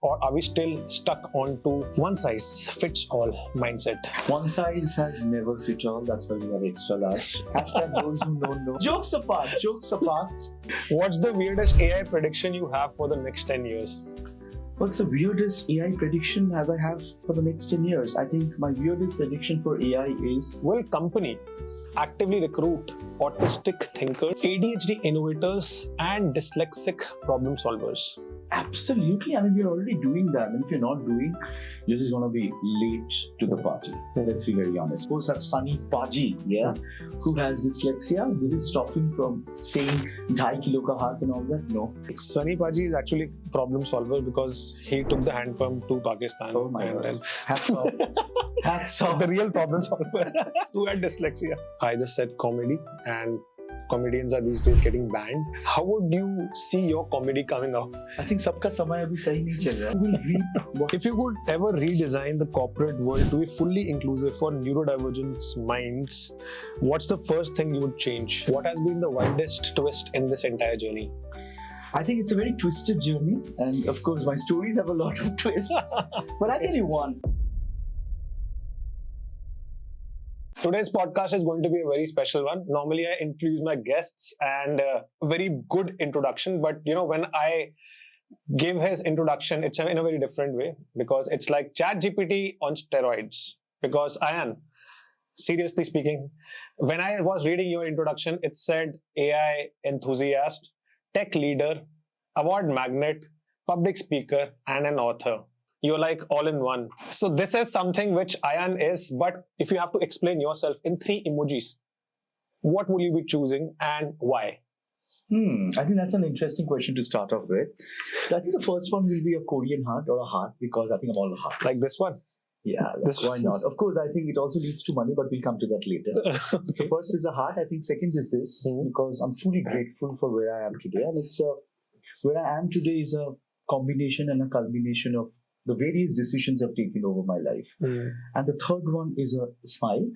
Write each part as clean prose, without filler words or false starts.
or are we still stuck onto one size fits all mindset? One size has never fit all. That's why we have extra large. Hashtag those who don't know. Jokes apart. What's the weirdest AI prediction you have for the next 10 years? What's the weirdest AI prediction I have for the next 10 years? I think my weirdest prediction for AI is... Will company actively recruit autistic thinkers, ADHD innovators, and dyslexic problem solvers? Absolutely. I mean, we're already doing that. And if you're not doing, you're just going to be late to the party. Let's be very honest. Of course, have Sunny Paji, who has dyslexia. Did it stop him from saying 2.5 kilo ka haath and all that? No. Sunny Paji is actually a problem solver because he took the hand pump to Pakistan. Oh my God. Hats off. Hats off. The real problem solver who had dyslexia. I just said comedy, and comedians are these days getting banned. How would you see your comedy coming out? I think sabka samay abhi sahi nahi chal raha. If you could ever redesign the corporate world to be fully inclusive for neurodivergent minds, what's the first thing you would change? What has been the wildest twist in this entire journey? I think it's a very twisted journey, and of course my stories have a lot of twists. But I tell you one. Today's podcast is going to be a very special one. Normally, I introduce my guests and a very good introduction. But, when I give his introduction, it's in a very different way because it's like ChatGPT on steroids. Because Ayan, seriously speaking, when I was reading your introduction, it said AI enthusiast, tech leader, award magnate, public speaker, and an author. You're like all in one. So this is something which Ayan is, but if you have to explain yourself in 3 emojis, what will you be choosing and why? I think that's an interesting question to start off with. I think the first one will be a Korean heart or a heart because I think I'm all a heart. Like this one? Yeah, why not? Of course, I think it also leads to money, but we'll come to that later. Okay. So first is a heart. I think second is this because I'm truly grateful for where I am today. And it's where I am today is a combination and a culmination of the various decisions I've taken over my life. And the third one is a smile,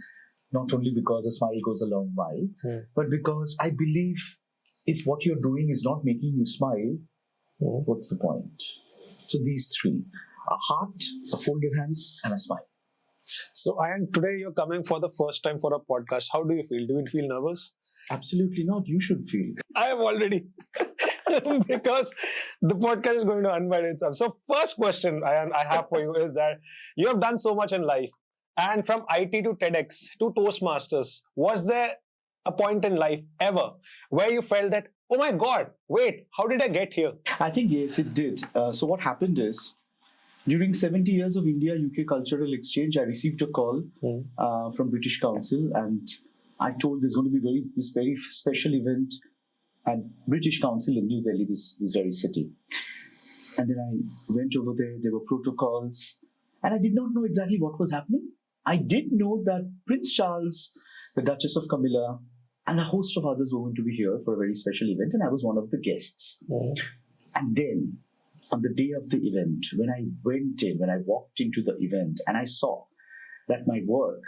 not only because a smile goes a long mile, but because I believe if what you're doing is not making you smile, what's the point? So these 3, a heart, a folded hands, and a smile. So Ayan, today you're coming for the first time for a podcast. How do you feel? Do you feel nervous? Absolutely not. You should feel. I am already. Because the podcast is going to unwind itself. So first question I have for you is that you have done so much in life, and from IT to TEDx to Toastmasters, was there a point in life ever where you felt that, oh my God, wait, how did I get here? I think yes, it did. So what happened is, during 70 years of India-UK cultural exchange, I received a call from British Council, and I told there's going to be this very special event at British Council in New Delhi, this very city. And then I went over there, there were protocols, and I did not know exactly what was happening. I did know that Prince Charles, the Duchess of Camilla, and a host of others were going to be here for a very special event, and I was one of the guests. And then, on the day of the event, when I walked into the event, and I saw that my work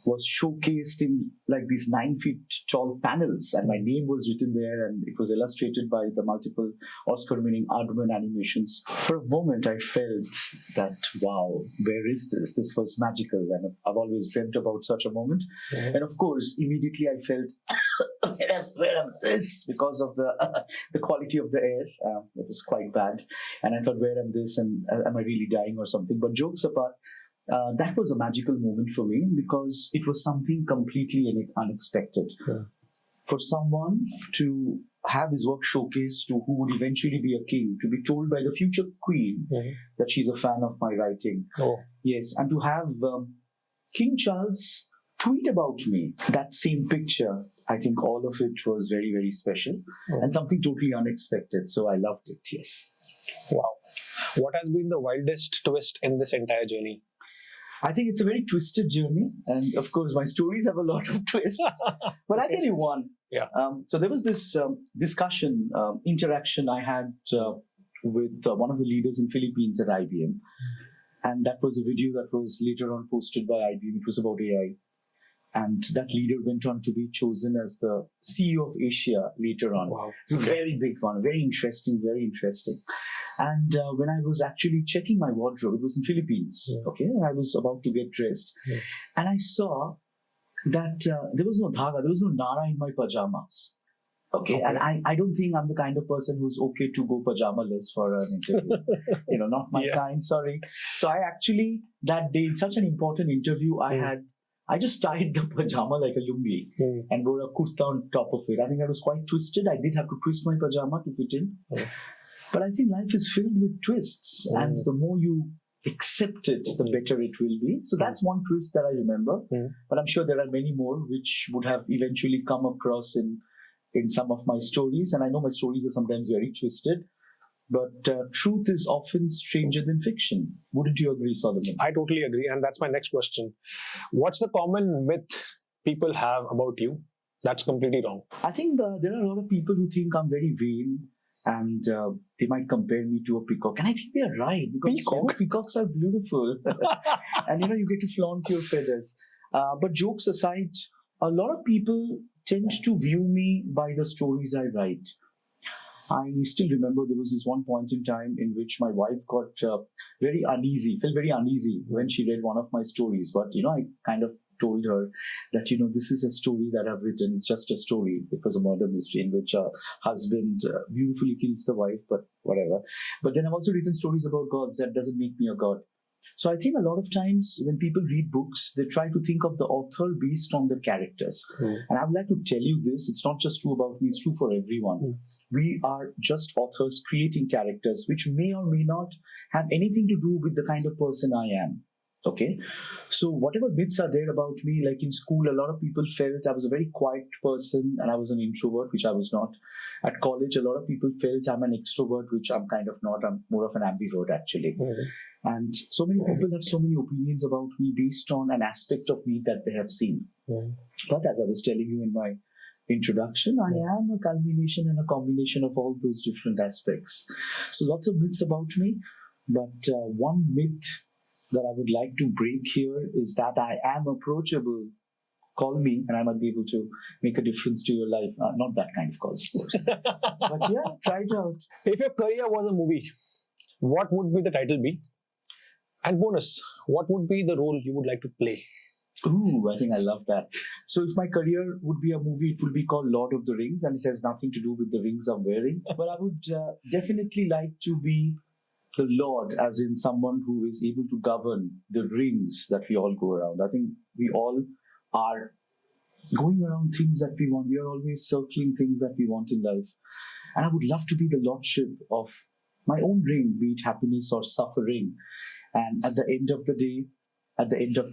was showcased in like these 9 feet tall panels, and my name was written there, and it was illustrated by the multiple Oscar-winning Aardman animations. For a moment, I felt that, wow, where is this? This was magical, and I've always dreamt about such a moment. And of course, immediately I felt, where am this? Because of the quality of the air, it was quite bad. And I thought, where am this? And am I really dying or something? But jokes apart, that was a magical moment for me because it was something completely unexpected. For someone to have his work showcased to who would eventually be a king, to be told by the future queen that she's a fan of my writing. Yes, and to have King Charles tweet about me, that same picture, I think all of it was very, very special and something totally unexpected. So I loved it, yes. Wow. What has been the wildest twist in this entire journey? I think it's a very twisted journey. And of course, my stories have a lot of twists. But I tell you one. So there was this interaction I had with one of the leaders in Philippines at IBM. And that was a video that was later on posted by IBM. It was about AI. And that leader went on to be chosen as the CEO of Asia later on. Wow. It's a very big one, very interesting, very interesting. And when I was actually checking my wardrobe, it was in Philippines, okay, and I was about to get dressed, and I saw that there was no dhaga, there was no nara in my pajamas. Okay, and I don't think I'm the kind of person who's okay to go pajama-less for an interview. Not my kind, sorry. So I actually, that day, in such an important interview, I just tied the pajama like a lungi and wore a kurta on top of it. I think I was quite twisted. I did have to twist my pajama to fit in. But I think life is filled with twists, and the more you accept it, the better it will be. So that's one twist that I remember. But I'm sure there are many more which would have eventually come across in some of my stories. And I know my stories are sometimes very twisted, but truth is often stranger than fiction. Wouldn't you agree, Solomon? I totally agree. And that's my next question. What's the common myth people have about you that's completely wrong? I think there are a lot of people who think I'm very vain, and they might compare me to a peacock. And I think they're right, because peacocks are beautiful. And you get to flaunt your feathers. But jokes aside, a lot of people tend to view me by the stories I write. I still remember there was this one point in time in which my wife got felt very uneasy when she read one of my stories. But, I kind of told her that, this is a story that I've written. It's just a story. It was a murder mystery in which a husband beautifully kills the wife, but whatever. But then I've also written stories about gods. That doesn't make me a god. So I think a lot of times when people read books, they try to think of the author based on the characters. And I would like to tell you this, it's not just true about me, it's true for everyone. We are just authors creating characters which may or may not have anything to do with the kind of person I am. Okay, so whatever myths are there about me, like in school, a lot of people felt I was a very quiet person and I was an introvert, which I was not. At college, a lot of people felt I'm an extrovert, which I'm kind of not. I'm more of an ambivert, actually. And so many people have so many opinions about me based on an aspect of me that they have seen. But as I was telling you in my introduction, I am a culmination and a combination of all those different aspects. So lots of myths about me, but one myth that I would like to break here is that I am approachable. Call me and I might be able to make a difference to your life. Not that kind of call, of course. But yeah, try it out. If your career was a movie, what would be the title be? And bonus, what would be the role you would like to play? Ooh, I think I love that. So if my career would be a movie, it would be called Lord of the Rings, and it has nothing to do with the rings I'm wearing. But I would definitely like to be the Lord, as in someone who is able to govern the rings that we all go around. I think we all are going around things that we want. We are always circling things that we want in life. And I would love to be the lordship of my own ring, be it happiness or suffering. And at the end of the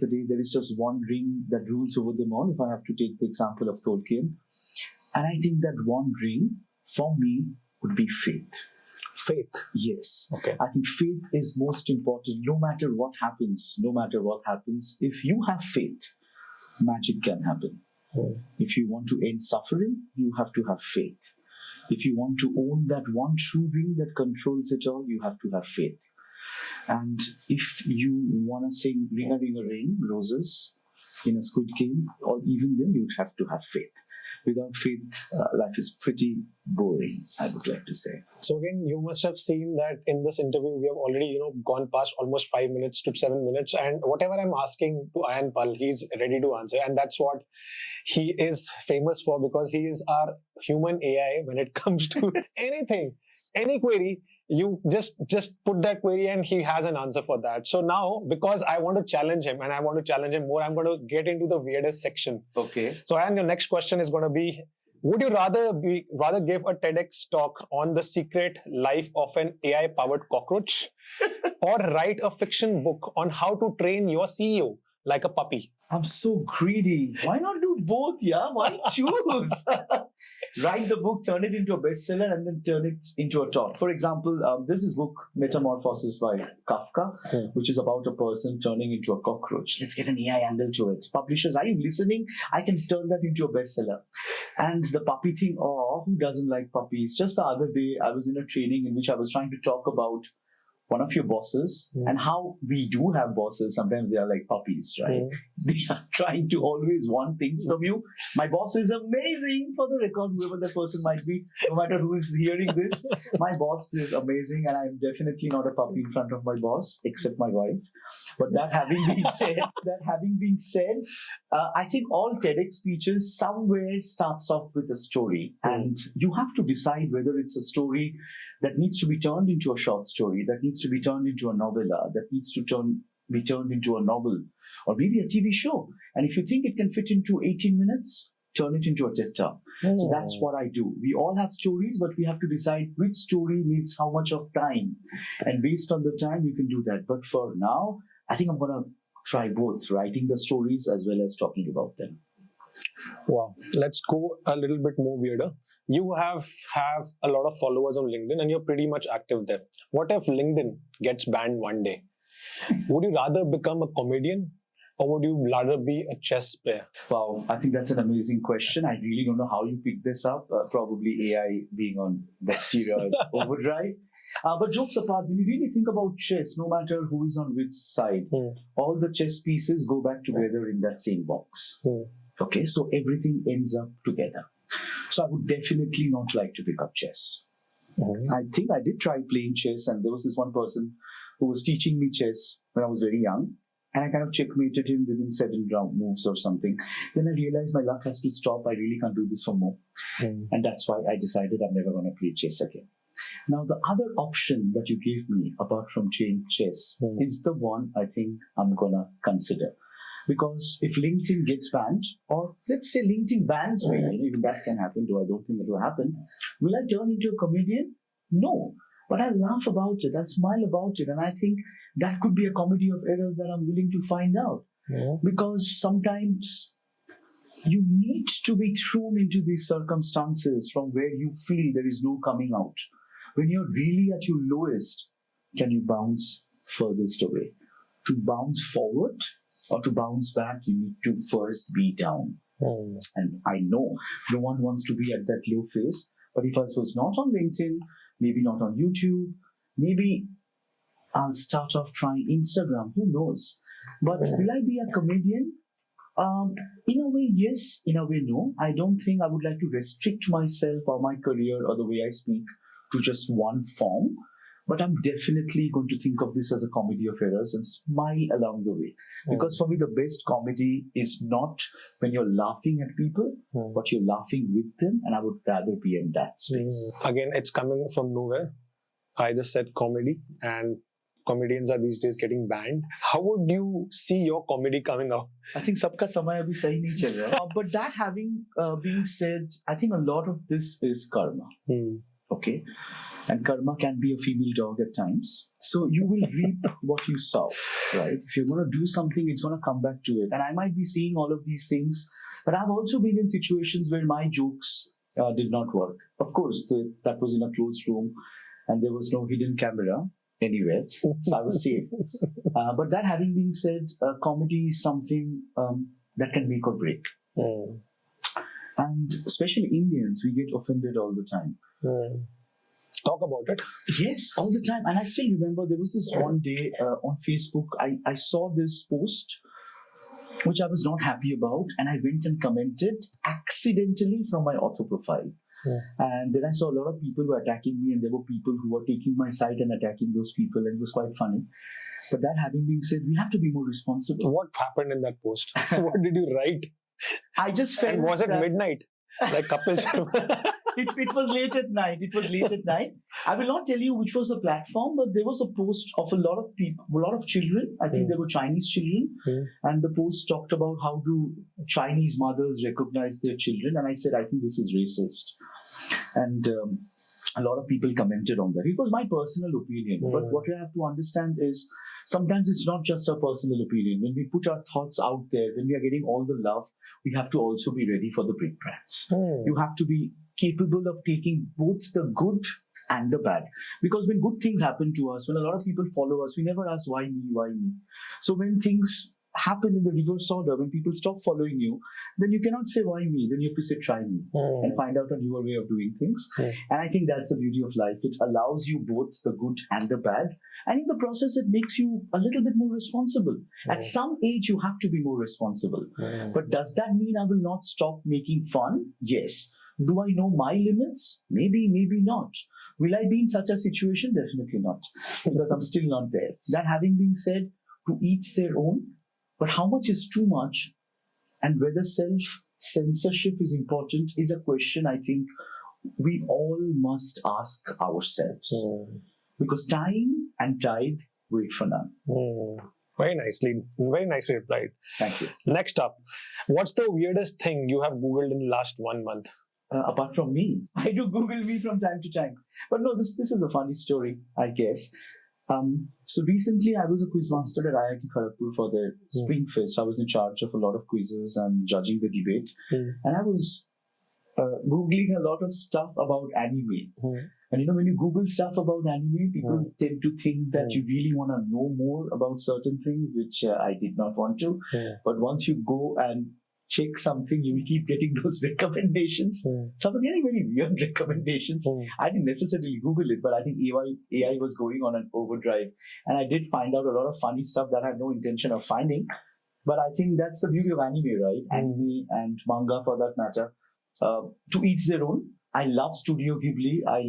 day, there is just one ring that rules over them all, if I have to take the example of Tolkien. And I think that one ring, for me, would be faith. Faith? Yes. Okay. I think faith is most important. No matter what happens, if you have faith, magic can happen. If you want to end suffering, you have to have faith. If you want to own that one true ring that controls it all, you have to have faith. And if you want to sing Ring a Ring a Ring, Roses in a Squid Game, or even then you'd have to have faith. Without faith, life is pretty boring, I would like to say. So again, you must have seen that in this interview, we have already, gone past almost 5 minutes to 7 minutes. And whatever I'm asking to Ayan Pal, he's ready to answer. And that's what he is famous for, because he is our human AI when it comes to anything, any query. You just put that query and he has an answer for that. So now, because I want to challenge him and I want to challenge him more, I'm going to get into the weirdest section. Okay. So, and your next question is going to be, would you rather give a TEDx talk on the secret life of an AI-powered cockroach or write a fiction book on how to train your CEO like a puppy? I'm so greedy. Why not do both, yeah? Why choose? Write the book, turn it into a bestseller, and then turn it into a talk. For example, there's this book, Metamorphosis by Kafka, which is about a person turning into a cockroach. Let's get an AI angle to it. Publishers, are you listening? I can turn that into a bestseller. And the puppy thing, who doesn't like puppies? Just the other day, I was in a training in which I was trying to talk about one of your bosses, and how we do have bosses, sometimes they are like puppies, right? They are trying to always want things from you. My boss is amazing, for the record, whoever the person might be, no matter who is hearing this. My boss is amazing, and I'm definitely not a puppy in front of my boss, except my wife. But that having been said, I think all TEDx speeches somewhere starts off with a story, and you have to decide whether it's a story that needs to be turned into a short story, that needs to be turned into a novella, that needs to be turned into a novel, or maybe a TV show. And if you think it can fit into 18 minutes, turn it into a TED Talk. So that's what I do. We all have stories, but we have to decide which story needs how much of time. And based on the time, you can do that. But for now, I think I'm going to try both, writing the stories as well as talking about them. Wow. Let's go a little bit more weirder. You have a lot of followers on LinkedIn and you're pretty much active there. What if LinkedIn gets banned one day? Would you rather become a comedian or would you rather be a chess player? Wow, I think that's an amazing question. I really don't know how you picked this up. Probably AI being on bacteria overdrive. But jokes apart, when you really think about chess, no matter who is on which side, all the chess pieces go back together in that same box. Okay, so everything ends up together. So I would definitely not like to pick up chess. I think I did try playing chess, and there was this one person who was teaching me chess when I was very young, and I kind of checkmated him within 7 round moves or something. Then I realized my luck has to stop. I really can't do this for more. And that's why I decided I'm never going to play chess again. Now, the other option that you gave me, apart from playing chess, is the one I think I'm going to consider. Because if LinkedIn gets banned, or let's say LinkedIn bans me, even that can happen, though I don't think it will happen, will I turn into a comedian? No. But I laugh about it, I smile about it, and I think that could be a comedy of errors that I'm willing to find out. Because sometimes you need to be thrown into these circumstances from where you feel there is no coming out. When you're really at your lowest, can you bounce furthest away? To bounce forward or to bounce back, you need to first be down. And I know no one wants to be at that low phase, but if I was not on LinkedIn, maybe not on YouTube, maybe I'll start off trying Instagram, who knows? But will I be a comedian? In a way, yes. In a way, no. I don't think I would like to restrict myself or my career or the way I speak to just one form. But I'm definitely going to think of this as a comedy of errors and smile along the way. Because for me, the best comedy is not when you're laughing at people, but you're laughing with them. And I would rather be in that space. Again, it's coming from nowhere. I just said comedy, and comedians are these days getting banned. How would you see your comedy coming out? I think sabka samay abhi sahi nahi chal raha. But that having been said, I think a lot of this is karma. Okay. And karma can be a female dog at times. So you will reap what you sow, right? If you're going to do something, it's going to come back to it. And I might be seeing all of these things, but I've also been in situations where my jokes did not work. Of course, that was in a closed room and there was no hidden camera anywhere, so I was safe. But that having been said, comedy is something that can make or break. And especially Indians, we get offended all the time. Talk about it. Yes, all the time. And I still remember there was this one day on Facebook, I saw this post which I was not happy about, and I went and commented accidentally from my author profile. And then I saw a lot of people who were attacking me, and there were people who were taking my side and attacking those people, and it was quite funny. But that having been said, we have to be more responsible. What happened in that post? What did you write? I just felt. And was it midnight? Like Kapil Sharma? It was late at night. I will not tell you which was the platform, but there was a post of a lot of people, a lot of children. I think they were Chinese children. And the post talked about how do Chinese mothers recognize their children. And I said, I think this is racist. And a lot of people commented on that. It was my personal opinion. But what you have to understand is sometimes it's not just our personal opinion. When we put our thoughts out there, when we are getting all the love, we have to also be ready for the brickbats. You have to be capable of taking both the good and the bad. Because when good things happen to us, when a lot of people follow us, we never ask, why me, why me? So when things happen in the reverse order. When people stop following you, then you cannot say, why me? Then you have to say, try me, and find out a newer way of doing things. And I think that's the beauty of life. It allows you both the good and the bad. And in the process, it makes you a little bit more responsible. At some age, you have to be more responsible. But does that mean I will not stop making fun? Yes. Do I know my limits? Maybe, maybe not. Will I be in such a situation? Definitely not, because I'm still not there. That having been said, to each their own, but how much is too much, and whether self-censorship is important is a question I think we all must ask ourselves. Because time and tide wait for none. Very nicely replied. Thank you. Next up, what's the weirdest thing you have Googled in the last 1 month? Apart from me, I do Google me from time to time. But no, this is a funny story, I guess. So recently, I was a quizmaster at IIT Kharagpur for their Spring Fest. I was in charge of a lot of quizzes and judging the debate. And I was Googling a lot of stuff about anime. And when you Google stuff about anime, people tend to think that you really want to know more about certain things, which I did not want to. But once you go and check something, you will keep getting those recommendations. So I was getting very weird recommendations. I didn't necessarily Google it, but I think AI was going on an overdrive. And I did find out a lot of funny stuff that I have no intention of finding. But I think that's the beauty of anime, right? Anime and manga, for that matter. To each their own. I love Studio Ghibli. I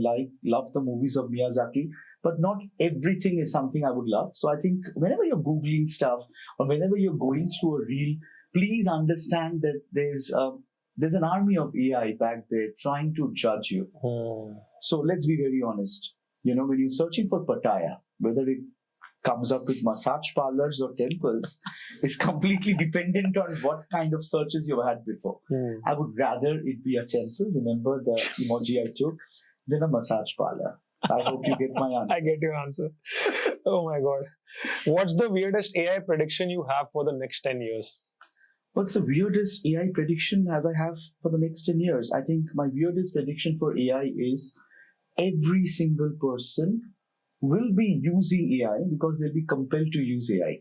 love the movies of Miyazaki. But not everything is something I would love. So I think whenever you're Googling stuff or whenever you're going through a reel, please understand that there's an army of AI back there trying to judge you. So let's be very honest. When you're searching for Pattaya, whether it comes up with massage parlors or temples is completely dependent on what kind of searches you've had before. I would rather it be a temple, remember the emoji I took, than a massage parlor. I hope you get my answer. I get your answer. Oh my God. What's the weirdest AI prediction you have for the next 10 years? What's the weirdest AI prediction I have for the next 10 years? I think my weirdest prediction for AI is every single person will be using AI because they'll be compelled to use AI.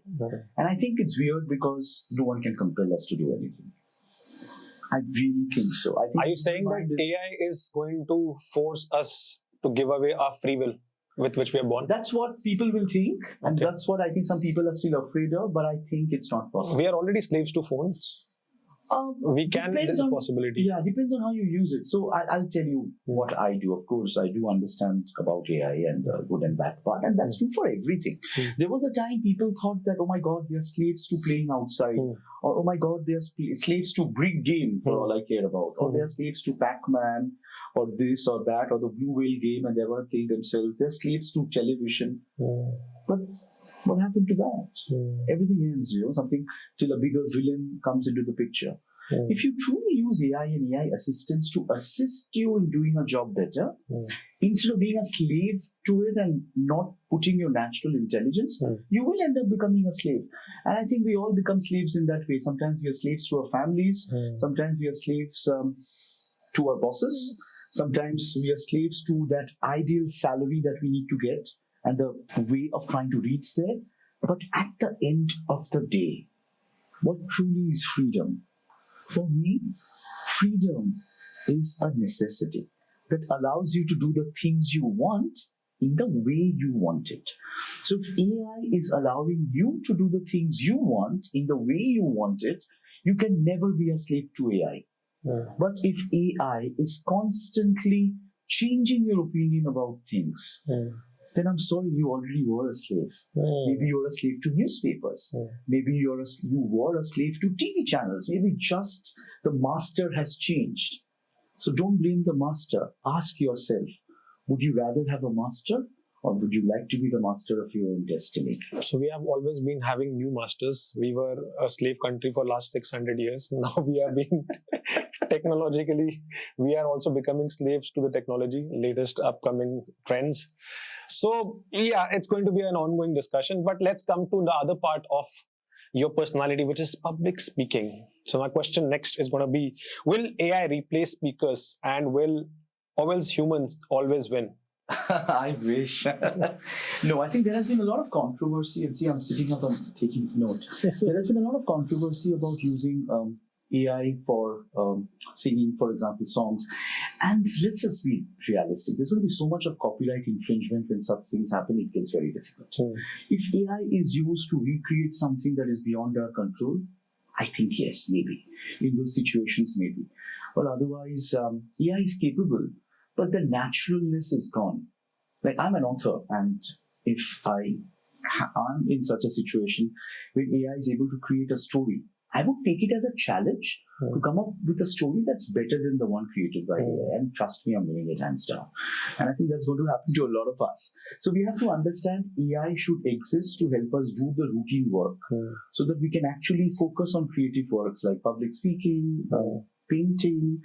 And I think it's weird because no one can compel us to do anything. I really think so. I think Are you saying that AI is going to force us to give away our free will with which we are born? That's what people will think. And that's what I think some people are still afraid of. But I think it's not possible. We are already slaves to phones. There's a possibility. Yeah, depends on how you use it. So I'll tell you what I do. Of course, I do understand about AI and the good and bad part. And that's true for everything. There was a time people thought that, oh my God, they are slaves to playing outside. Or, oh my God, they are slaves to brick game for all I care about. Or they are slaves to Pac-Man or this or that or the Blue Whale game and they're going to kill themselves. They're slaves to television. But what happened to that? Everything ends, something till a bigger villain comes into the picture. If you truly use AI and AI assistants to assist you in doing a job better, instead of being a slave to it and not putting your natural intelligence, you will end up becoming a slave. And I think we all become slaves in that way. Sometimes we are slaves to our families. Sometimes we are slaves to our bosses. Sometimes we are slaves to that ideal salary that we need to get and the way of trying to reach there. But at the end of the day, what truly is freedom? For me, freedom is a necessity that allows you to do the things you want in the way you want it. So if AI is allowing you to do the things you want in the way you want it, you can never be a slave to AI. But if AI is constantly changing your opinion about things, then I'm sorry, you already were a slave. Maybe you're a slave to newspapers. Maybe you were a slave to TV channels. Maybe just the master has changed. So don't blame the master. Ask yourself, would you rather have a master or would you like to be the master of your own destiny? So we have always been having new masters. We were a slave country for last 600 years. Now we are being technologically, we are also becoming slaves to the technology, latest upcoming trends. So yeah, it's going to be an ongoing discussion, but let's come to the other part of your personality, which is public speaking. So my question next is going to be, will AI replace speakers and will humans always win? I wish. No, I think there has been a lot of controversy. And see, I'm sitting up and taking notes. There has been a lot of controversy about using AI for singing, for example, songs. And let's just be realistic. There's going to be so much of copyright infringement when such things happen, it gets very difficult. If AI is used to recreate something that is beyond our control, I think yes, maybe. In those situations, maybe. But otherwise, AI is capable, but the naturalness is gone. Like, I'm an author, and if I'm in such a situation where AI is able to create a story, I would take it as a challenge to come up with a story that's better than the one created by AI. And trust me, I'm laying it hands down. And I think that's going to happen to a lot of us. So we have to understand AI should exist to help us do the routine work so that we can actually focus on creative works like public speaking, painting,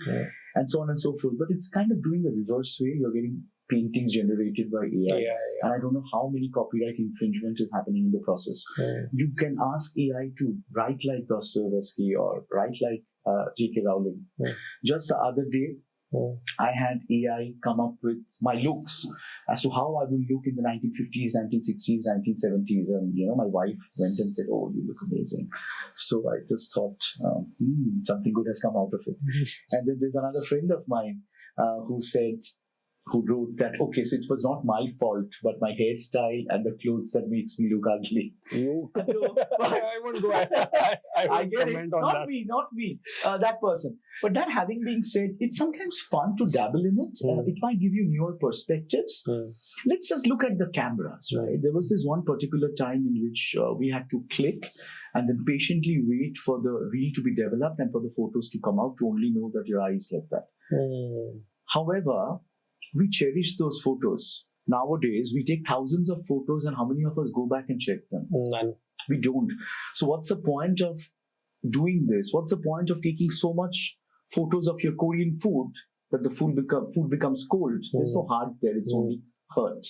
and so on and so forth. But it's kind of doing the reverse way. You're getting paintings generated by AI. And I don't know how many copyright infringement is happening in the process. You can ask AI to write like Dostoevsky or write like J.K. Rowling. Just the other day, I had AI come up with my looks as to how I will look in the 1950s, 1960s, 1970s. And, my wife went and said, "Oh, you look amazing." So I just thought, something good has come out of it. And then there's another friend of mine who wrote that, okay, so it was not my fault, but my hairstyle and the clothes that makes me look ugly. I won't go. I get comment it. on Not that. me, that person. But that having been said, it's sometimes fun to dabble in it. It might give you newer perspectives. Let's just look at the cameras, right? There was this one particular time in which we had to click and then patiently wait for the reel to be developed and for the photos to come out to only know that your eye is like that. However, we cherish those photos. Nowadays, we take thousands of photos, and how many of us go back and check them? None. We don't. So what's the point of doing this? What's the point of taking so much photos of your Korean food that the food becomes cold? There's no heart there. It's only hurt.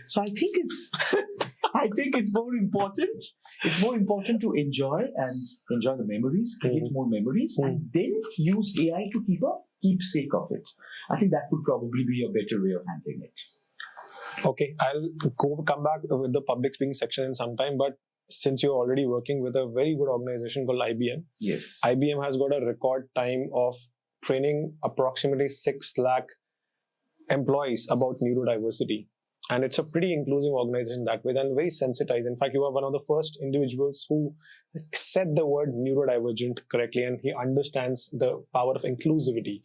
So I think it's more important. It's more important to enjoy the memories, create more memories, and then use AI to keep sake of it. I think that would probably be a better way of handling it. Okay, I'll come back with the public speaking section in some time, but since you're already working with a very good organization called IBM, yes, IBM has got a record time of training approximately 6 lakh employees about neurodiversity. And it's a pretty inclusive organization that way and very sensitized. In fact, you are one of the first individuals who said the word neurodivergent correctly, and he understands the power of inclusivity.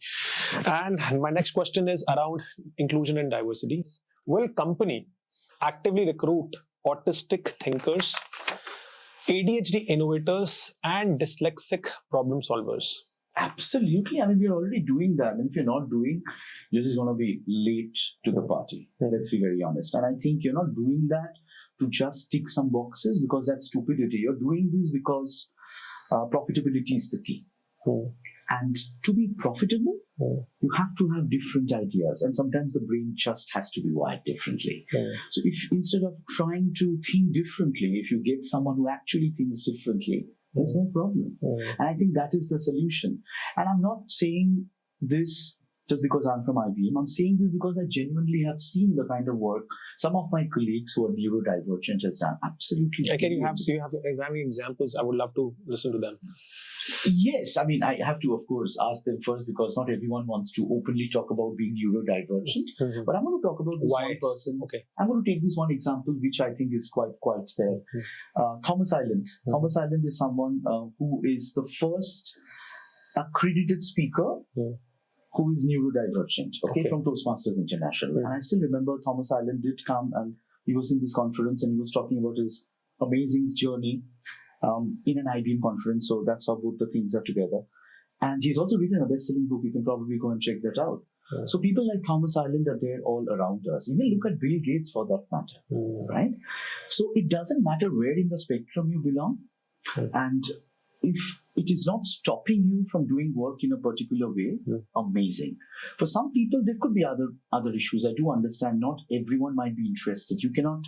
And my next question is around inclusion and diversity. Will company actively recruit autistic thinkers, ADHD innovators, and dyslexic problem solvers? Absolutely. I mean, we're already doing that. And if you're not doing, you're just going to be late to the party. Let's be very honest. And I think you're not doing that to just tick some boxes because that's stupidity. You're doing this because profitability is the key. And to be profitable, you have to have different ideas. And sometimes the brain just has to be wired differently. So if instead of trying to think differently, if you get someone who actually thinks differently, there's no problem. And I think that is the solution. And I'm not saying this just because I'm from IBM. I'm saying this because I genuinely have seen the kind of work some of my colleagues who are neurodivergent has done. Absolutely. Can you have any examples? I would love to listen to them. Yes, I mean, I have to, of course, ask them first because not everyone wants to openly talk about being neurodivergent. But I'm going to talk about this one person. Okay. I'm going to take this one example, which I think is quite there. Thomas Island. Thomas Island is someone who is the first accredited speaker who is neurodivergent, from Toastmasters International. And I still remember Thomas Island did come and he was in this conference and he was talking about his amazing journey in an IBM conference. So that's how both the things are together. And he's also written a best-selling book. You can probably go and check that out. So people like Thomas Island are there all around us. Even look at Bill Gates for that matter, right? So it doesn't matter where in the spectrum you belong. And if it is not stopping you from doing work in a particular way, amazing. For some people, there could be other issues. I do understand not everyone might be interested. You cannot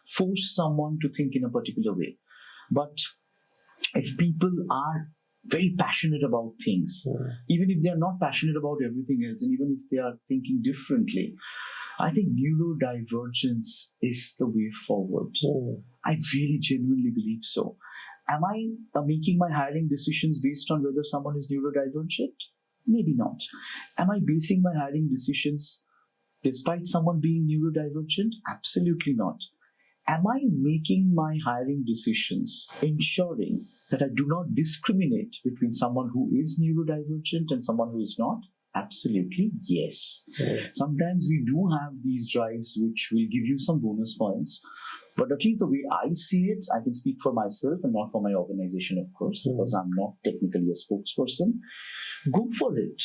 force someone to think in a particular way. But if people are very passionate about things, even if they are not passionate about everything else, and even if they are thinking differently, I think neurodivergence is the way forward. I really genuinely believe so. Am I making my hiring decisions based on whether someone is neurodivergent? Maybe not. Am I basing my hiring decisions despite someone being neurodivergent? Absolutely not. Am I making my hiring decisions ensuring that I do not discriminate between someone who is neurodivergent and someone who is not? Absolutely, yes. Sometimes we do have these drives which will give you some bonus points. But at least the way I see it, I can speak for myself and not for my organization, of course, because I'm not technically a spokesperson. Go for it.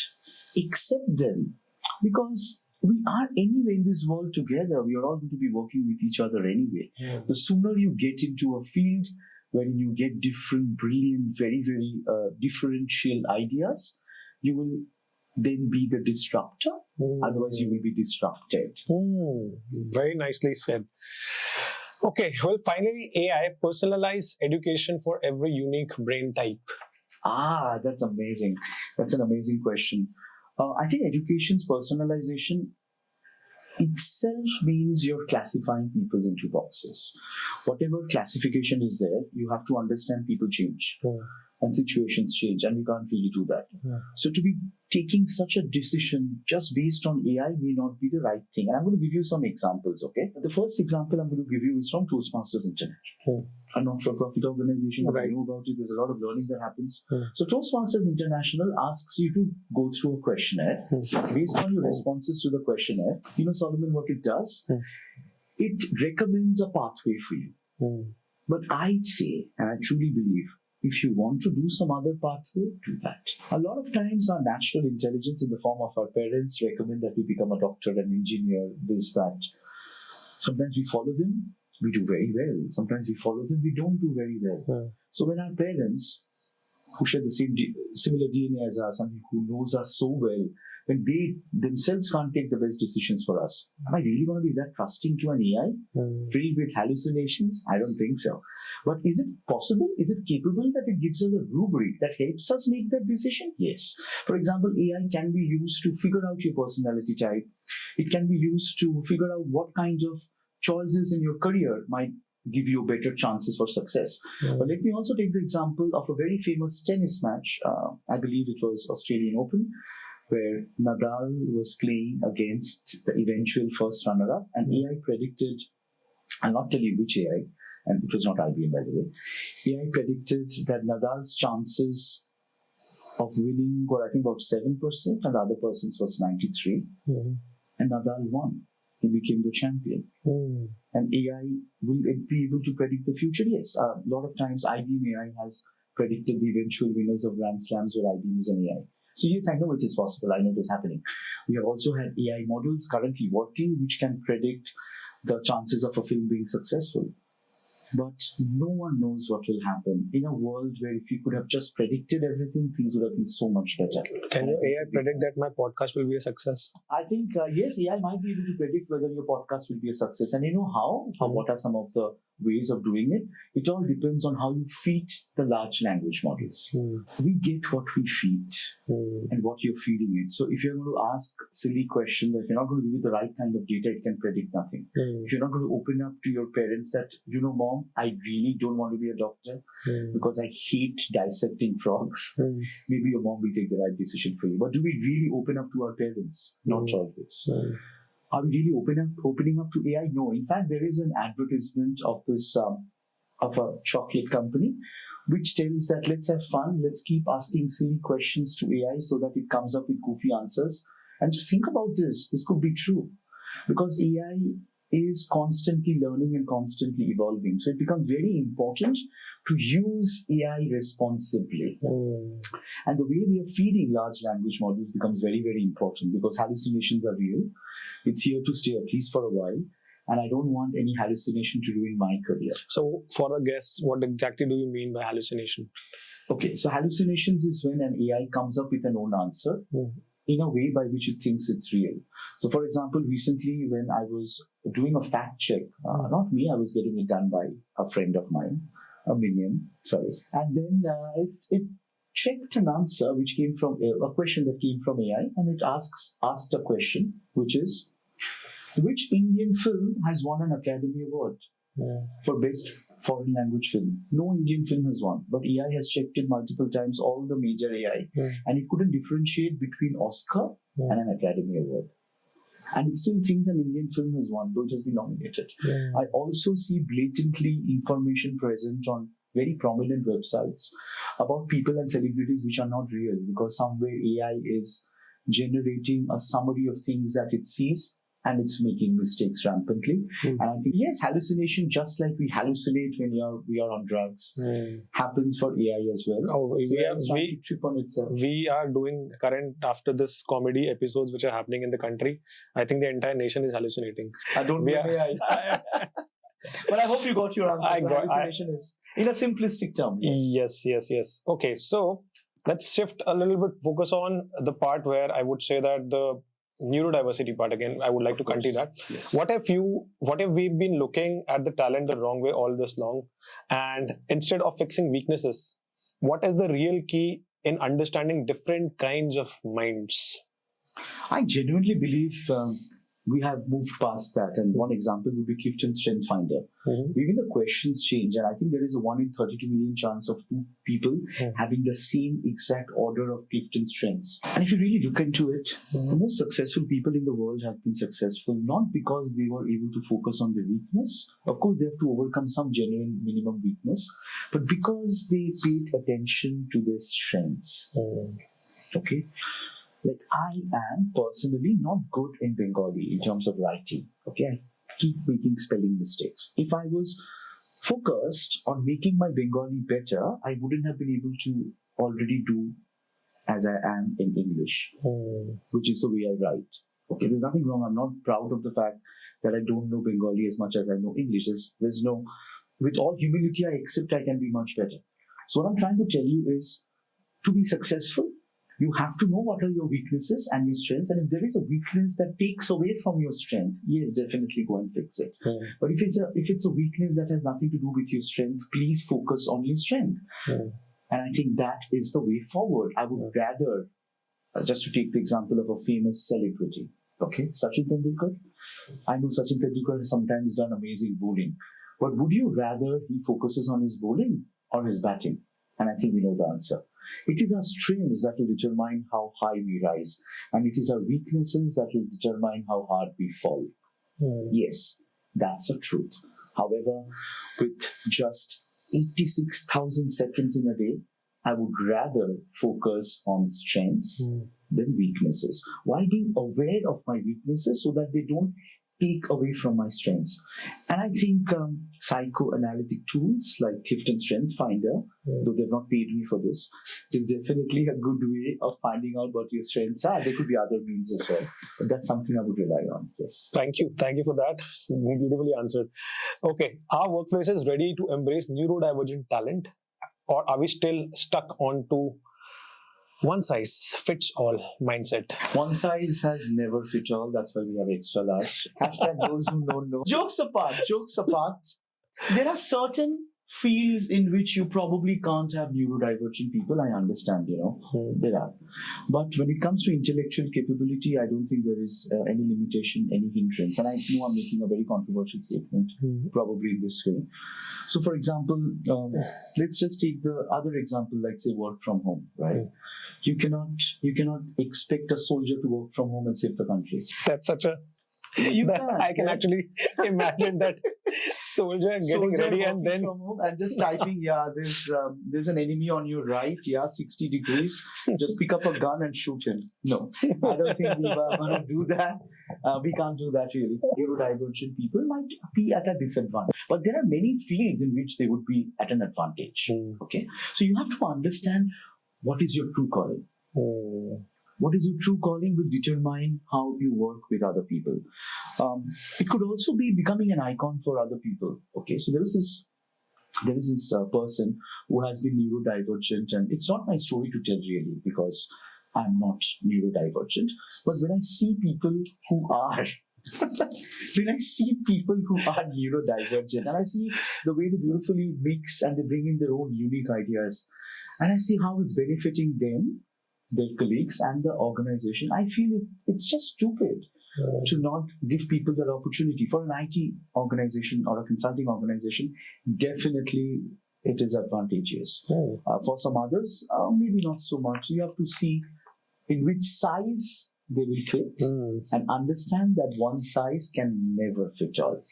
Accept them. Because we are anyway in this world together. We are all going to be working with each other anyway. The sooner you get into a field wherein you get different, brilliant, very, very differential ideas, you will then be the disruptor. Otherwise, you will be disrupted. Very nicely said. Okay, well, finally, AI, personalized education for every unique brain type. That's amazing. That's an amazing question. I think education's personalization itself means you're classifying people into boxes. Whatever classification is there, you have to understand people change. And situations change, and we can't really do that. So to be taking such a decision just based on AI may not be the right thing. And I'm going to give you some examples, okay? The first example I'm going to give you is from Toastmasters International, a not-for-profit organization. I know about it. There's a lot of learning that happens. So Toastmasters International asks you to go through a questionnaire. Based on your responses to the questionnaire, you know, Solomon, what it does? It recommends a pathway for you. But I'd say, and I truly believe, if you want to do some other pathway, do that. A lot of times our natural intelligence in the form of our parents recommend that we become a doctor, an engineer, this, that. Sometimes we follow them, we do very well. Sometimes we follow them, we don't do very well. So when our parents, who share the same similar DNA as us and who knows us so well, when they themselves can't take the best decisions for us, am I really going to be that trusting to an AI filled with hallucinations? I don't think so. But is it possible? Is it capable that it gives us a rubric that helps us make that decision? Yes. For example, AI can be used to figure out your personality type. It can be used to figure out what kind of choices in your career might give you better chances for success. But let me also take the example of a very famous tennis match. I believe it was Australian Open, where Nadal was playing against the eventual first runner-up, and AI predicted, I'll not tell you which AI, and it was not IBM, by the way. AI predicted that Nadal's chances of winning were, I think, about 7%, and the other person's was 93%. And Nadal won. He became the champion. And AI will be able to predict the future? Yes. A lot of times, IBM AI has predicted the eventual winners of Grand Slams where IBM is an AI. So yes, I know it is possible. I know it is happening. We have also had AI models currently working which can predict the chances of a film being successful. But no one knows what will happen in a world where if you could have just predicted everything, things would have been so much better. Can your AI predict that my podcast will be a success? I think, yes, AI might be able to predict whether your podcast will be a success. And you know how? What are some of the ways of doing it? It all depends on how you feed the large language models. We get what we feed and what you're feeding it. So if you're going to ask silly questions, if you're not going to give it the right kind of data, it can predict nothing. If you're not going to open up to your parents that, you know, Mom, I really don't want to be a doctor because I hate dissecting frogs. Maybe your mom will take the right decision for you. But do we really open up to our parents? Not always. Are we really opening up to AI? No. In fact, there is an advertisement of this of a chocolate company which tells that let's have fun, let's keep asking silly questions to AI so that it comes up with goofy answers. And just think about this. This could be true because AI is constantly learning and constantly evolving. So it becomes very important to use AI responsibly. And the way we are feeding large language models becomes very, very important because hallucinations are real. It's here to stay at least for a while. And I don't want any hallucination to ruin my career. So for the guests, what exactly do you mean by hallucination? Okay, so hallucinations is when an AI comes up with an own answer in a way by which it thinks it's real. So for example, recently when I was doing a fact check, not me, I was getting it done by a friend of mine, a minion, sorry. And then it checked an answer which came from a question that came from AI, and it asked a question, which is, Which Indian film has won an Academy Award for Best Foreign Language Film? No Indian film has won, but AI has checked it multiple times, all the major AI, and it couldn't differentiate between Oscar and an Academy Award. And it still thinks an Indian film has won, though it has been nominated. I also see blatantly information present on very prominent websites about people and celebrities which are not real, because somewhere AI is generating a summary of things that it sees, and it's making mistakes rampantly. And I think, yes, hallucination, just like we hallucinate when we are on drugs, happens for AI as well. Oh, So we, AI are, is trying to trip on itself. we are doing current after this comedy episodes which are happening in the country. I think the entire nation is hallucinating. I don't We know are- AI. But I hope you got your answer. I got- Hallucination is, in a simplistic term. Yes. Okay, so let's shift a little bit, focus on the part where I would say that the neurodiversity part again. I would like to continue that. Yes. What if we've been looking at the talent the wrong way all this long, and instead of fixing weaknesses, what is the real key in understanding different kinds of minds? I genuinely believe we have moved past that. And one example would be Clifton's Strength Finder. Even the questions change, and I think there is a 1 in 32 million chance of two people having the same exact order of Clifton's strengths. And if you really look into it, the most successful people in the world have been successful not because they were able to focus on their weakness. Of course, they have to overcome some genuine minimum weakness, but because they paid attention to their strengths. Okay? Like, I am personally not good in Bengali in terms of writing. Okay, I keep making spelling mistakes. If I was focused on making my Bengali better, I wouldn't have been able to already do as I am in English, which is the way I write. Okay, there's nothing wrong. I'm not proud of the fact that I don't know Bengali as much as I know English. There's no, with all humility, I accept I can be much better. So what I'm trying to tell you is, to be successful, you have to know what are your weaknesses and your strengths. And if there is a weakness that takes away from your strength, yes, definitely go and fix it. But if it's a weakness that has nothing to do with your strength, please focus on your strength. And I think that is the way forward. I would rather, just to take the example of a famous celebrity, okay, Sachin Tendulkar. I know Sachin Tendulkar has sometimes done amazing bowling. But would you rather he focuses on his bowling or his batting? And I think we know the answer. It is our strengths that will determine how high we rise, and it is our weaknesses that will determine how hard we fall. Yes, that's a truth. However, with just 86,000 seconds in a day, I would rather focus on strengths than weaknesses, while being aware of my weaknesses so that they don't take away from my strengths. And I think psychoanalytic tools like Clifton Strength Finder, though they've not paid me for this, is definitely a good way of finding out what your strengths are. There could be other means as well, but that's something I would rely on. Yes. Thank you for that. Beautifully answered. Okay, are workplaces ready to embrace neurodivergent talent, or are we still stuck onto one size fits all mindset? One size has never fit all. That's why we have extra large. Hashtag those who don't know. Jokes apart, there are certain fields in which you probably can't have neurodivergent people. I understand, there are. But when it comes to intellectual capability, I don't think there is any limitation, any hindrance. And I know I'm making a very controversial statement, probably in this way. So, for example, let's just take the other example, like say work from home, right? You cannot expect a soldier to work from home and save the country. That's such a I can actually imagine that soldier getting ready and then from home and just typing, there's an enemy on your right, 60 degrees. Just pick up a gun and shoot him. No, I don't think we are going to do that. We can't do that really. Neurodivergent people might be at a disadvantage, but there are many fields in which they would be at an advantage. Okay, so you have to understand what is your true calling. What is your true calling will determine how you work with other people. It could also be becoming an icon for other people. Okay, so there is this person who has been neurodivergent, and it's not my story to tell really because I'm not neurodivergent. But when I see people who are neurodivergent, and I see the way they beautifully mix and they bring in their own unique ideas, and I see how it's benefiting them, their colleagues, and the organization, I feel it's just stupid. to not give people that opportunity. For an IT organization or a consulting organization, definitely it is advantageous. For some others, maybe not so much. You have to see in which size they will fit and understand that one size can never fit all.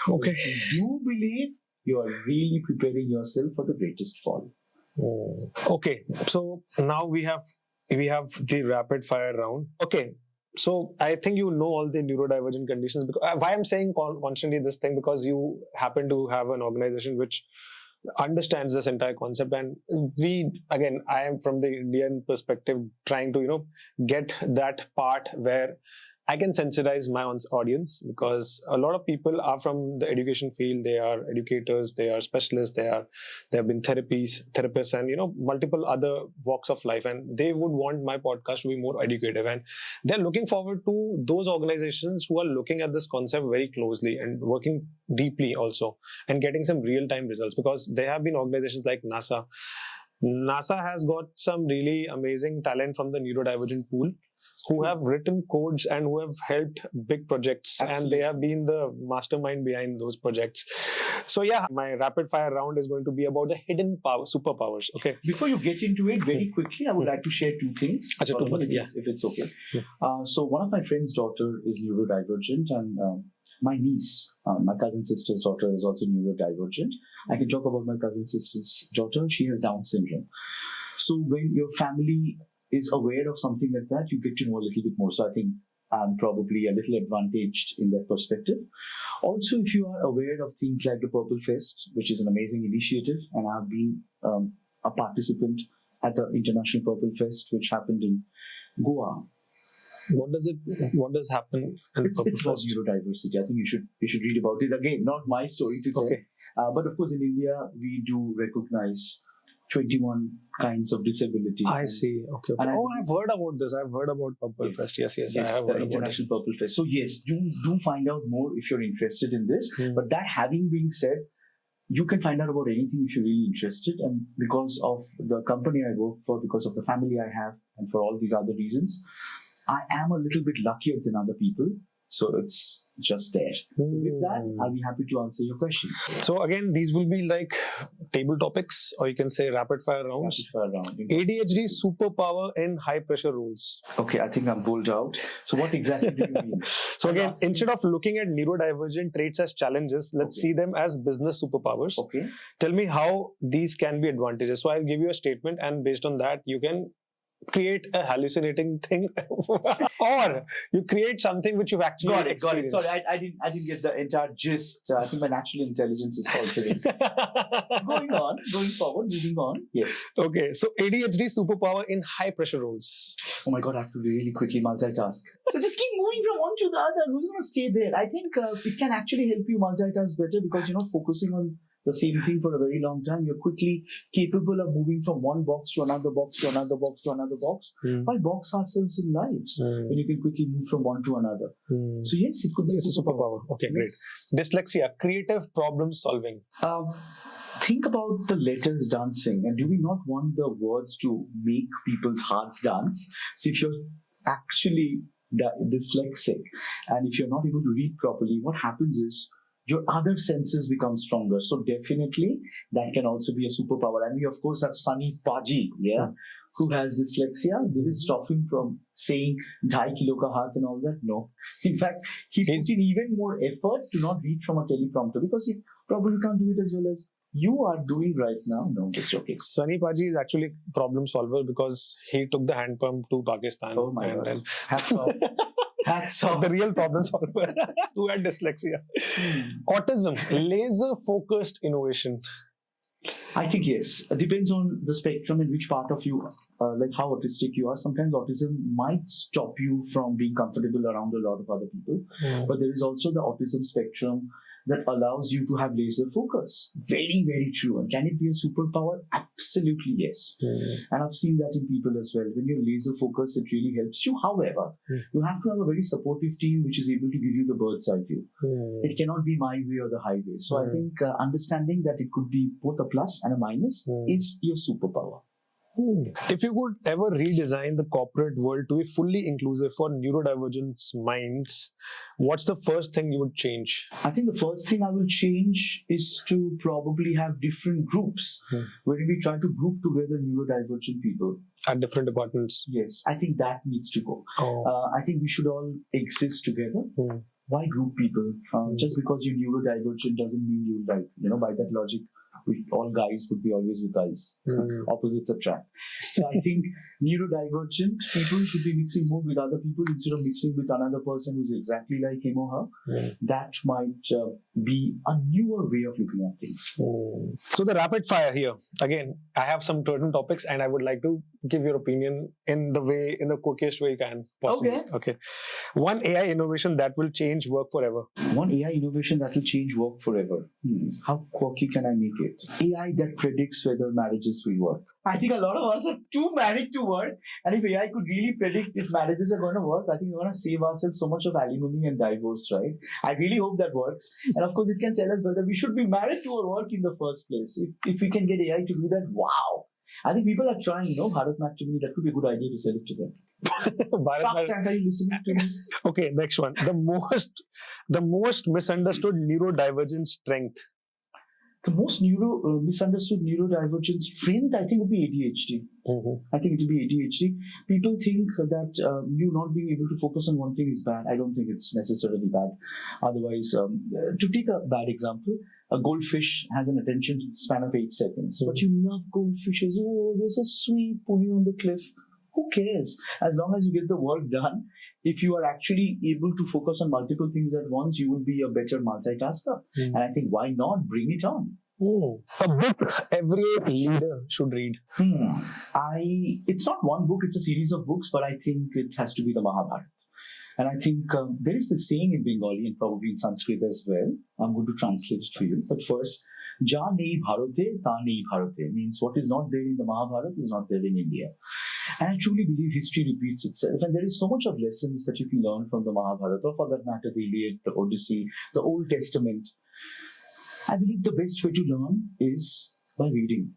Okay. If you do believe, you are really preparing yourself for the greatest fall. Okay, so now we have the rapid fire round. Okay, so I think you know all the neurodivergent conditions. Because why I'm saying constantly this thing, because you happen to have an organization which understands this entire concept, and I am from the Indian perspective trying to get that part where I can sensitize my audience, because a lot of people are from the education field. They are educators, they are specialists, they have been therapists, and multiple other walks of life, and they would want my podcast to be more educative, and they're looking forward to those organizations who are looking at this concept very closely and working deeply also and getting some real-time results, because there have been organizations like NASA. NASA has got some really amazing talent from the neurodivergent pool, who have written codes and who have helped big projects. Absolutely. And they have been the mastermind behind those projects. So yeah, my rapid fire round is going to be about the hidden superpowers. Okay. Before you get into it, very quickly, I would like to share two things. If it's okay. So one of my friend's daughter is neurodivergent, and my niece, my cousin sister's daughter, is also neurodivergent. I can talk about my cousin sister's daughter. She has Down syndrome. So when your family is aware of something like that, you get to know a little bit more. So I think I'm probably a little advantaged in that perspective. Also, if you are aware of things like the Purple Fest, which is an amazing initiative, and I've been a participant at the International Purple Fest, which happened in Goa. What does happen? It's for neurodiversity. I think you should read about it. Again, not my story to tell. Okay. But of course, in India, we do recognize 21 kinds of disability. I see. Okay. And I've heard about this. I've heard about Purple Fest. Yes, I have heard the International Purple Fest. So yes, do find out more if you're interested in this. But that having been said, you can find out about anything if you're really interested. And because of the company I work for, because of the family I have, and for all these other reasons, I am a little bit luckier than other people. So it's just there. So with that, I'll be happy to answer your questions. So again, these will be like table topics, or you can say rapid fire rounds. ADHD superpower in high pressure roles. Okay, I think I'm bowled out. So what exactly do you mean? So again, instead of looking at neurodivergent traits as challenges, let's see them as business superpowers. Okay. Tell me how these can be advantages. So I'll give you a statement, and based on that, you can create a hallucinating thing or you create something which you've actually experienced. Sorry, I didn't get the entire gist. I think my natural intelligence is faltering. Going forward, moving on. Yes. Okay, so ADHD superpower in high pressure roles. Oh my God, I have to really quickly multitask. So just keep moving from one to the other. Who's going to stay there? I think it can actually help you multitask better, because you're not focusing on the same thing for a very long time. You're quickly capable of moving from one box to another box to another box to another box. Why box ourselves in lives when you can quickly move from one to another? So yes, it could be a superpower. Okay, great. Dyslexia, creative problem solving. Think about the letters dancing, and do we not want the words to make people's hearts dance? So if you're actually dyslexic and if you're not able to read properly, what happens is your other senses become stronger. So definitely that can also be a superpower. And we of course have Sunny Paji, who has dyslexia. Did it stop him from saying "2 kilo ka haath" and all that? No. In fact, he put in even more effort to not read from a teleprompter, because he probably can't do it as well as you are doing right now. No, just joking. Sunny Paji is actually a problem solver, because he took the hand pump to Pakistan. Oh my God. Hats off. Hats off. The real problem solver who had dyslexia. Autism, laser focused innovation. I think yes. It depends on the spectrum in which part of you, like how autistic you are. Sometimes autism might stop you from being comfortable around a lot of other people. But there is also the autism spectrum that allows you to have laser focus. Very, very true. And can it be a superpower? Absolutely yes. And I've seen that in people as well. When you're laser focused, it really helps you. However, you have to have a very supportive team which is able to give you the bird's eye view. It cannot be my way or the highway. So I think understanding that it could be both a plus and a minus is your superpower. If you could ever redesign the corporate world to be fully inclusive for neurodivergent minds, what's the first thing you would change? I think the first thing I will change is to probably have different groups where we try to group together neurodivergent people. At different departments. Yes, I think that needs to go. I think we should all exist together. Why group people? Just because you're neurodivergent doesn't mean you like, by that logic, all guys would be always with guys. Opposites attract. So I think neurodivergent people should be mixing more with other people instead of mixing with another person who's exactly like him or her. That might be a newer way of looking at things. So the rapid fire here. Again, I have some certain topics and I would like to give your opinion in the quickest way you can possibly. Okay. One AI innovation that will change work forever. One AI innovation that will change work forever. How quirky can I make it? AI that predicts whether marriages will work. I think a lot of us are too manic to work, and if AI could really predict if marriages are going to work, I think we're going to save ourselves so much of alimony and divorce, right? I really hope that works. And of course, it can tell us whether we should be married to our work in the first place. If we can get AI to do that, wow. I think people are trying, Bharat Matrimony, that could be a good idea to sell it to them. Are you listening to me? Okay, next one. The most misunderstood neurodivergent strength. The most misunderstood neurodivergent strength, I think, would be ADHD. I think it will be ADHD. People think that you not being able to focus on one thing is bad. I don't think it's necessarily bad. Otherwise, to take a bad example, a goldfish has an attention span of 8 seconds. But you love goldfishes. Oh, they're so sweet, pulling on the cliff. Who cares? As long as you get the work done, if you are actually able to focus on multiple things at once, you will be a better multitasker. And I think, why not bring it on? A book every leader should read. It's not one book, it's a series of books, but I think it has to be the Mahabharata. And I think there is this saying in Bengali and probably in Sanskrit as well. I'm going to translate it for you. But first, Ja nei bharate, ta nei bharate, means what is not there in the Mahabharata is not there in India. And I truly believe history repeats itself. And there is so much of lessons that you can learn from the Mahabharata, or for that matter, the Iliad, the Odyssey, the Old Testament. I believe the best way to learn is by reading.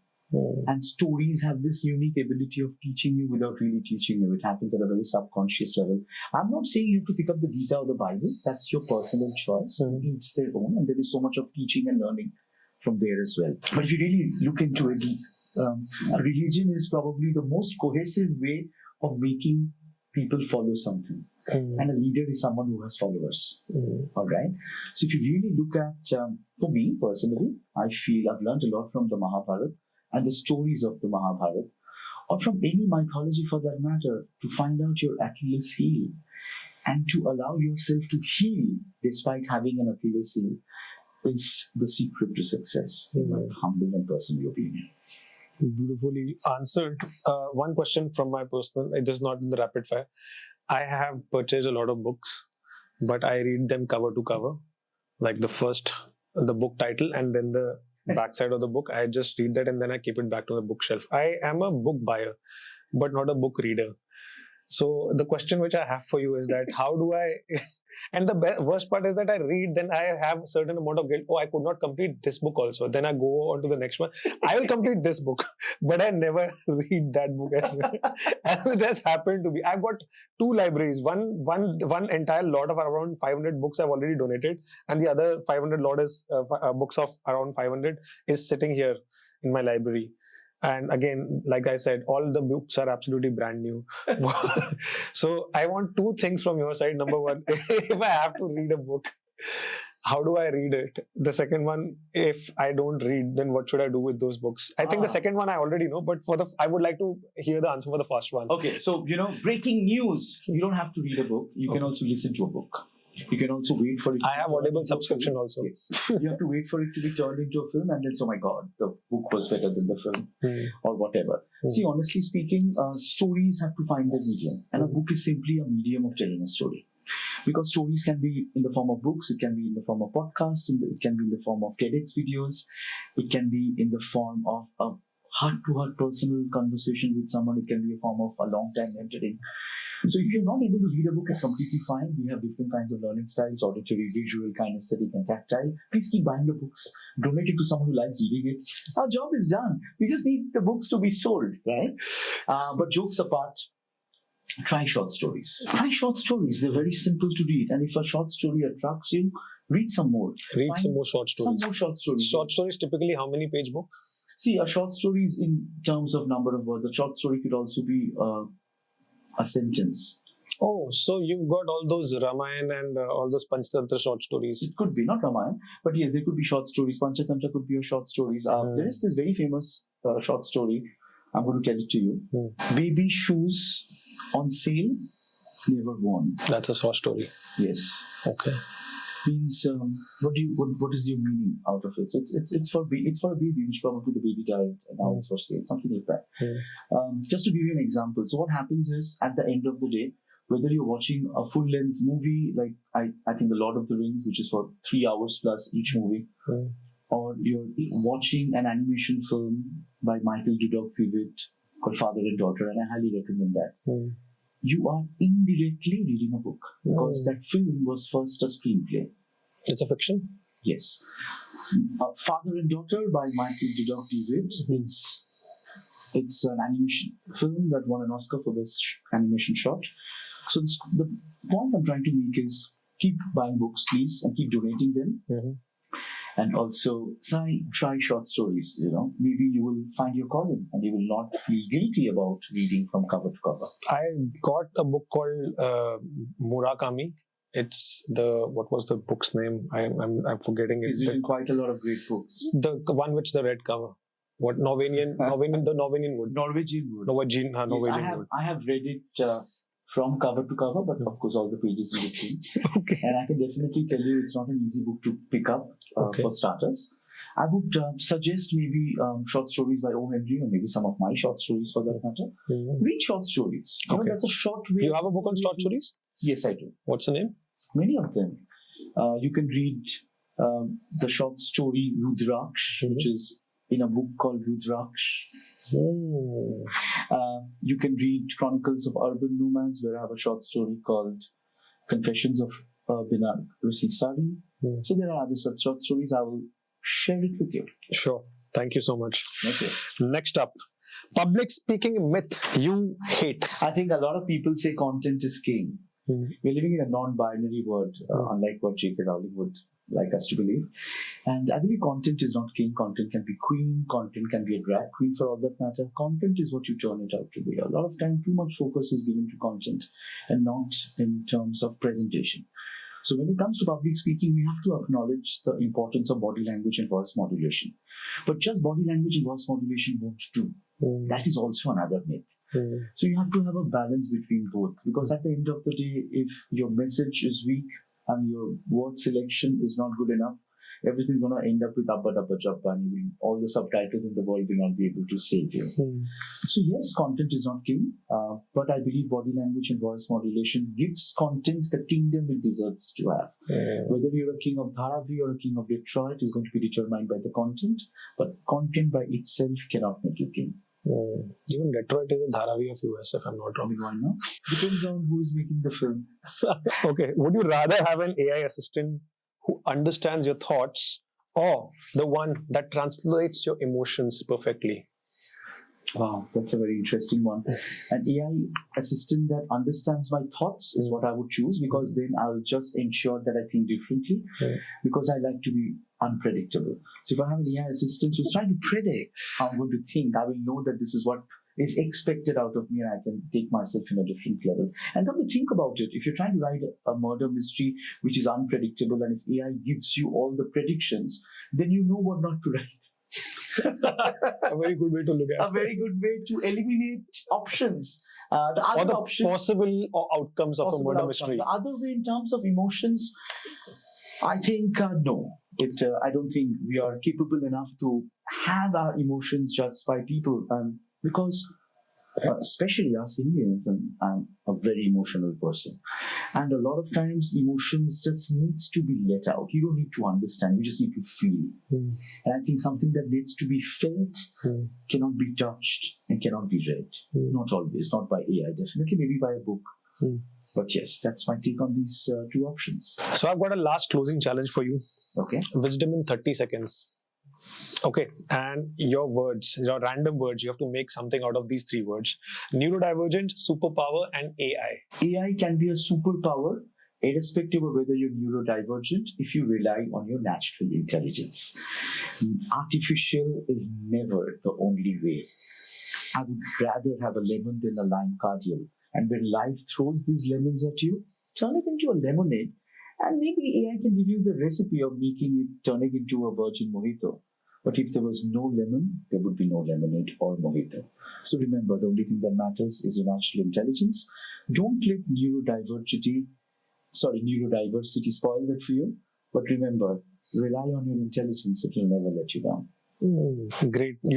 And stories have this unique ability of teaching you without really teaching you. It happens at a very subconscious level. I'm not saying you have to pick up the Gita or the Bible. That's your personal choice. Each their own. And there is so much of teaching and learning from there as well. But if you really look into it, religion is probably the most cohesive way of making people follow something. And a leader is someone who has followers. All right. So if you really look at, for me personally, I feel I've learned a lot from the Mahabharata and the stories of the Mahabharata, or from any mythology for that matter, to find out your Achilles heel and to allow yourself to heal despite having an Achilles heel is the secret to success, in my humble and personal opinion. Beautifully answered. One question from my personal, it is not in the rapid fire. I have purchased a lot of books, but I read them cover to cover, like the book title and then the backside of the book. I just read that and then I keep it back to the bookshelf. I am a book buyer, but not a book reader. So the question which I have for you is that how do I, and the worst part is that I read, then I have a certain amount of guilt. Oh, I could not complete this book also. Then I go on to the next one. I will complete this book, but I never read that book as well. As it has happened to be. I've got 2 libraries. One entire lot of around 500 books I've already donated, and the other 500 lot is books of around 500 is sitting here in my library. And again, like I said, all the books are absolutely brand new. So I want 2 things from your side. Number one, if I have to read a book, how do I read it? The second one, if I don't read, then what should I do with those books? I think the second one I already know, but I would like to hear the answer for the first one. Okay, so, breaking news. You don't have to read a book. You can also listen to a book. You can also wait for it. I have Audible subscription also. Yes. You have to wait for it to be turned into a film, and then, oh my God, the book was better than the film, or whatever. See, honestly speaking, stories have to find their medium, and a book is simply a medium of telling a story. Because stories can be in the form of books, it can be in the form of podcasts, it can be in the form of TEDx videos, it can be in the form of a heart-to-heart personal conversation with someone. It can be a form of a long-time mentoring. So if you're not able to read a book, it's completely fine. We have different kinds of learning styles: auditory, visual, kinesthetic, and tactile. Please keep buying the books. Donate it to someone who likes reading it. Our job is done. We just need the books to be sold, right? But jokes apart, try short stories. Try short stories. They're very simple to read. And if a short story attracts you, read some more. Read Find some more short stories. Some more short stories. Short stories typically how many page book? See, a short story is in terms of number of words. A short story could also be a sentence. Oh, so you've got all those Ramayana and all those Panchatantra short stories. It could be, not Ramayana, but yes, there could be short stories. Panchatantra could be a short stories. There is this very famous short story. I'm going to tell it to you. Baby shoes on sale, never worn. That's a short story. Yes. Okay. Means what is your meaning out of it? So it's for a baby, which probably the baby died and now it's for sale, something like that. Just to give you an example, so what happens is at the end of the day, whether you're watching a full-length movie like I think The Lord of the Rings, which is for 3 hours plus each movie, or you're watching an animation film by Michael Dudok-Vivid called Father and Daughter, and I highly recommend that. You are indirectly reading a book because that film was first a screenplay. It's a fiction? Yes. Father and Daughter by Michael Dudok-Vivid. It's an animation film that won an Oscar for Best Animation Short. So the point I'm trying to make is keep buying books, please, and keep donating them. And also try short stories. Maybe you will find your calling and you will not feel guilty about reading from cover to cover. I got a book called Murakami. It's what was the book's name? I'm forgetting it. He's written quite a lot of great books. The one with the red cover. What Norwegian wood. Norwegian wood. Norwegian wood. I have read it from cover to cover, but of course all the pages in between. Okay. And I can definitely tell you it's not an easy book to pick up for starters. I would suggest maybe short stories by O. Henry, or maybe some of my short stories for that matter. Read short stories. Okay. That's a short way. You have a book on short stories? Yes, I do. What's the name? Many of them. You can read the short story Rudraksh, which is in a book called Rudraksh. You can read Chronicles of Urban Nomads, where I have a short story called Confessions of Binag Risisari. So there are other such short stories. I will share it with you. Sure. Thank you so much. Okay. Next up, public speaking myth you hate. I think a lot of people say content is king. We're living in a non-binary world, unlike what J.K. Rowling would like us to believe. And I believe content is not king. Content can be queen. Content can be a drag queen for all that matter. Content is what you turn it out to be. A lot of time, too much focus is given to content and not in terms of presentation. So when it comes to public speaking, we have to acknowledge the importance of body language and voice modulation. But just body language and voice modulation won't do. That is also another myth. So you have to have a balance between both, because at the end of the day, if your message is weak and your word selection is not good enough, everything's going to end up with abba dabba jabba, and all the subtitles in the world will not be able to save you. So yes, content is not king, but I believe body language and voice modulation gives content the kingdom it deserves to have. Whether you're a king of Dharavi or a king of Detroit is going to be determined by the content, but content by itself cannot make you king. Even Detroit is a Dharavi of US, if I'm not wrong. Why not? Depends on who is making the film. Okay. Would you rather have an AI assistant who understands your thoughts, or the one that translates your emotions perfectly? Wow, that's a very interesting one. An AI assistant that understands my thoughts is what I would choose, because then I'll just ensure that I think differently, because I like to be unpredictable. So if I have an AI assistant who's trying to predict how I'm going to think, I will know that this is what is expected out of me, and I can take myself in a different level. And come to think about it, if you're trying to write a murder mystery which is unpredictable, and if AI gives you all the predictions, then you know what not to write. A very good way to look at it. A very good way to eliminate options. The other or the option, possible outcomes of a murder outcome. mystery. The other way, in terms of emotions, I think no. I don't think we are capable enough to have our emotions judged by people, because Especially us Indians, and I'm a very emotional person. And a lot of times emotions just needs to be let out. You don't need to understand, you just need to feel. And I think something that needs to be felt cannot be touched and cannot be read. Not always, not by AI, definitely, maybe by a book. But yes, that's my take on these two options. So I've got a last closing challenge for you. Okay. Wisdom in 30 seconds. Okay, and your words, your random words, you have to make something out of these three words: neurodivergent, superpower, and AI. AI can be a superpower, irrespective of whether you're neurodivergent, if you rely on your natural intelligence. Artificial is never the only way. I would rather have a lemon than a lime cordial. And when life throws these lemons at you, turn it into a lemonade. And maybe AI can give you the recipe of turning into a virgin mojito. But if there was no lemon, there would be no lemonade or mojito. So remember, the only thing that matters is your natural intelligence. Don't let neurodiversity spoil that for you. But remember, rely on your intelligence. It will never let you down. Great.